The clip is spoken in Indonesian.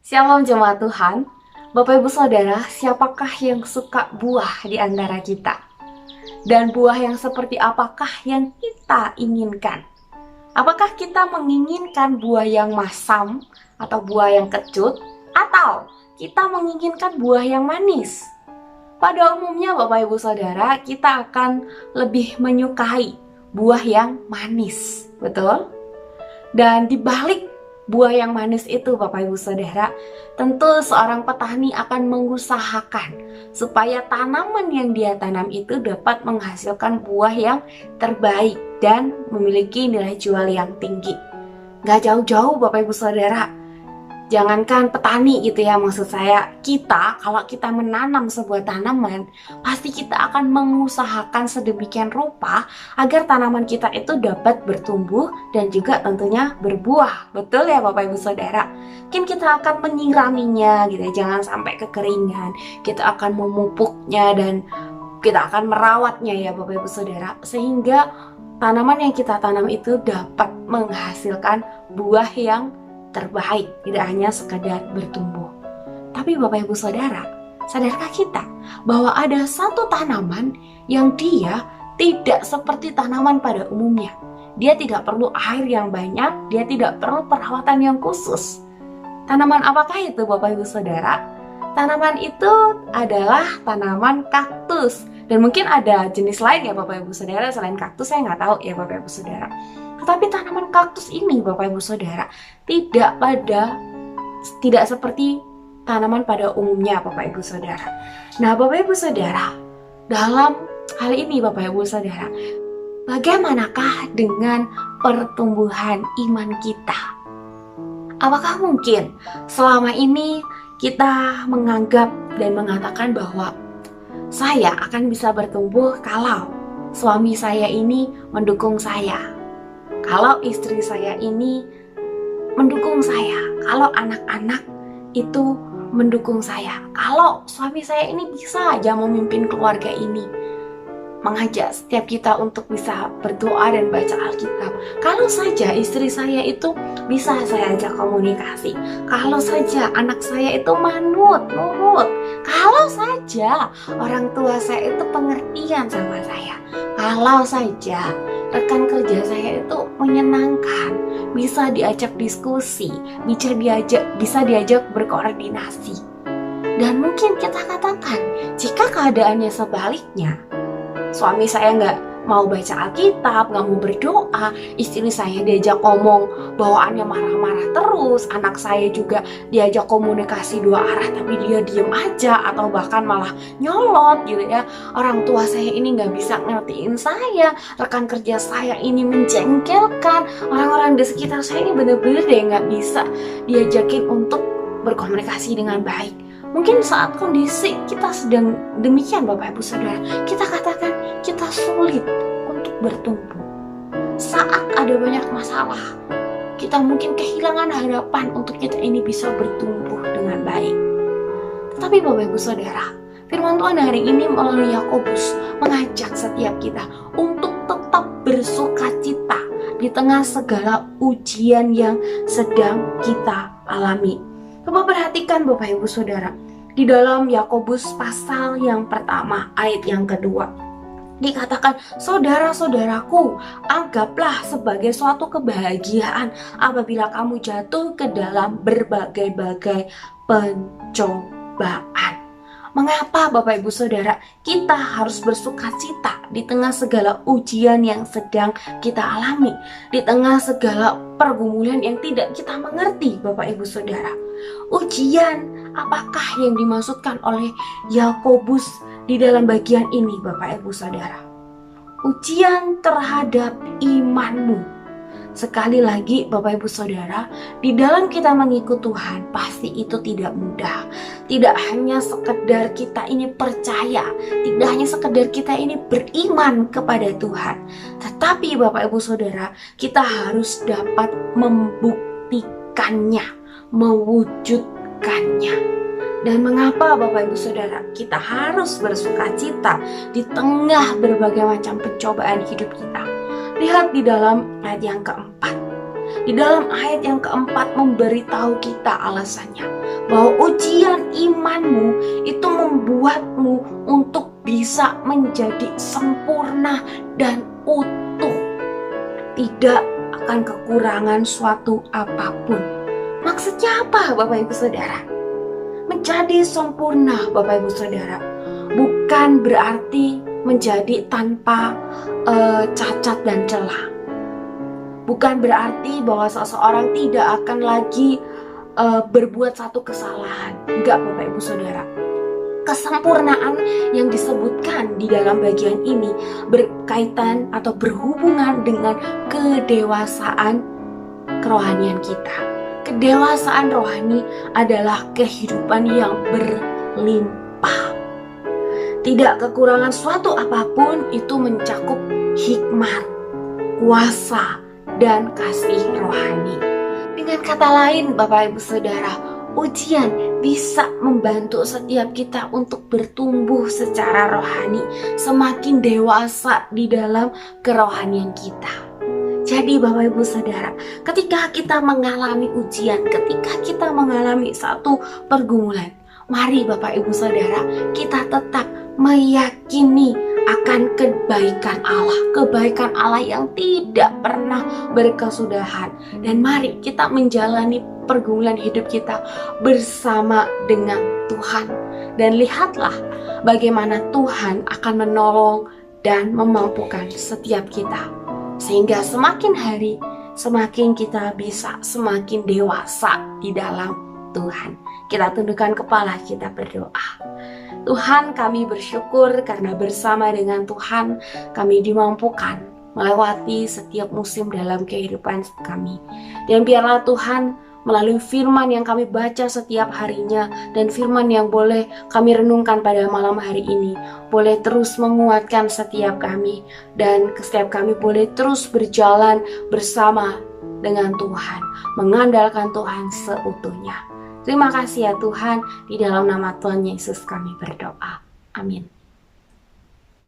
Shalom jemaat Tuhan, Bapak Ibu Saudara, siapakah yang suka buah di antara kita? Dan buah yang seperti apakah yang kita inginkan? Apakah kita menginginkan buah yang masam atau buah yang kecut? Atau kita menginginkan buah yang manis? Pada umumnya Bapak Ibu Saudara, kita akan lebih menyukai buah yang manis, betul? Dan dibalik buah yang manis itu Bapak Ibu Saudara, tentu seorang petani akan mengusahakan supaya tanaman yang dia tanam itu dapat menghasilkan buah yang terbaik dan memiliki nilai jual yang tinggi. Gak jauh-jauh Bapak Ibu Saudara, jangankan petani gitu ya, maksud saya kita, kalau kita menanam sebuah tanaman, pasti kita akan mengusahakan sedemikian rupa agar tanaman kita itu dapat bertumbuh dan juga tentunya berbuah. Betul ya Bapak Ibu Saudara? Mungkin kita akan menyiraminya gitu ya, jangan sampai kekeringan. Kita akan memupuknya dan kita akan merawatnya ya Bapak Ibu Saudara, sehingga tanaman yang kita tanam itu dapat menghasilkan buah yang terbaik, tidak hanya sekadar bertumbuh. Tapi Bapak Ibu Saudara, sadarkah kita bahwa ada satu tanaman yang dia tidak seperti tanaman pada umumnya? Dia tidak perlu air yang banyak, dia tidak perlu perawatan yang khusus. Tanaman apakah itu Bapak Ibu Saudara? Tanaman itu adalah tanaman kaktus. Dan mungkin ada jenis lain ya Bapak Ibu Saudara, selain kaktus saya nggak tahu ya Bapak Ibu Saudara. Tetapi tanaman kaktus ini Bapak Ibu Saudara tidak seperti tanaman pada umumnya Bapak Ibu Saudara. Nah Bapak Ibu Saudara, dalam hal ini Bapak Ibu Saudara, bagaimanakah dengan pertumbuhan iman kita? Apakah mungkin selama ini kita menganggap dan mengatakan bahwa saya akan bisa bertumbuh kalau suami saya ini mendukung saya, kalau istri saya ini mendukung saya, kalau anak-anak itu mendukung saya, kalau suami saya ini bisa aja memimpin keluarga ini, mengajak setiap kita untuk bisa berdoa dan baca Alkitab. Kalau saja istri saya itu bisa saya ajak komunikasi, kalau saja anak saya itu manut, nurut, kalau saja orang tua saya itu pengertian sama saya, kalau saja rekan kerja saya itu menyenangkan, bisa diajak diskusi, bisa diajak berkoordinasi. Dan mungkin kita katakan, jika keadaannya sebaliknya, suami saya nggak mau baca Alkitab, nggak mau berdoa, istri saya diajak ngomong bawaannya marah-marah terus, anak saya juga diajak komunikasi dua arah tapi dia diem aja atau bahkan malah nyolot gitu ya. Orang tua saya ini nggak bisa ngertiin saya, rekan kerja saya ini menjengkelkan, orang-orang di sekitar saya ini bener-bener deh nggak bisa diajakin untuk berkomunikasi dengan baik. Mungkin saat kondisi kita sedang demikian Bapak Ibu Saudara, kita katakan kita sulit untuk bertumbuh. Saat ada banyak masalah, kita mungkin kehilangan harapan untuk kita ini bisa bertumbuh dengan baik. Tetapi Bapak Ibu Saudara, firman Tuhan hari ini melalui Yakobus mengajak setiap kita untuk tetap bersukacita di tengah segala ujian yang sedang kita alami. Coba perhatikan Bapak Ibu Saudara, di dalam Yakobus pasal yang pertama ayat yang kedua dikatakan, saudara-saudaraku, anggaplah sebagai suatu kebahagiaan apabila kamu jatuh ke dalam berbagai-bagai pencobaan. Mengapa Bapak Ibu Saudara kita harus bersukacita di tengah segala ujian yang sedang kita alami, di tengah segala pergumulan yang tidak kita mengerti Bapak Ibu Saudara? Ujian apakah yang dimaksudkan oleh Yakobus di dalam bagian ini Bapak Ibu Saudara? Ujian terhadap imanmu. Sekali lagi Bapak Ibu Saudara, di dalam kita mengikut Tuhan pasti itu tidak mudah. Tidak hanya sekedar kita ini percaya, tidak hanya sekedar kita ini beriman kepada Tuhan, tetapi Bapak Ibu Saudara, kita harus dapat membuktikannya, mewujudkannya. Dan mengapa Bapak Ibu Saudara kita harus bersukacita di tengah berbagai macam pencobaan hidup kita? Lihat di dalam ayat yang keempat, Di dalam ayat yang keempat memberitahu kita alasannya, bahwa ujian imanmu itu membuatmu untuk bisa menjadi sempurna dan utuh, tidak akan kekurangan suatu apapun. Maksudnya apa, Bapak Ibu Saudara? Menjadi sempurna, Bapak Ibu Saudara, bukan berarti menjadi tanpa cacat dan celah. Bukan berarti bahwa seseorang tidak akan lagi berbuat satu kesalahan. Enggak, Bapak Ibu Saudara. Kesempurnaan yang disebutkan di dalam bagian ini berkaitan atau berhubungan dengan kedewasaan kerohanian kita. Kedewasaan rohani adalah kehidupan yang berlimpah. Tidak kekurangan suatu apapun, itu mencakup hikmat, kuasa, dan kasih rohani. Dengan kata lain, Bapak Ibu Saudara, ujian bisa membantu setiap kita untuk bertumbuh secara rohani, semakin dewasa di dalam kerohanian kita. Jadi Bapak Ibu Saudara, ketika kita mengalami ujian, ketika kita mengalami satu pergumulan, mari Bapak Ibu Saudara, kita tetap meyakini akan kebaikan Allah yang tidak pernah berkesudahan. Dan mari kita menjalani pergumulan hidup kita bersama dengan Tuhan. Dan lihatlah bagaimana Tuhan akan menolong dan memampukan setiap kita. Sehingga semakin hari, semakin kita bisa semakin dewasa di dalam Tuhan. Kita tundukkan kepala, kita berdoa. Tuhan, kami bersyukur karena bersama dengan Tuhan kami dimampukan melewati setiap musim dalam kehidupan kami. Dan biarlah Tuhan melalui firman yang kami baca setiap harinya dan firman yang boleh kami renungkan pada malam hari ini boleh terus menguatkan setiap kami, dan setiap kami boleh terus berjalan bersama dengan Tuhan, mengandalkan Tuhan seutuhnya. Terima kasih ya Tuhan, di dalam nama Tuhan Yesus kami berdoa. Amin.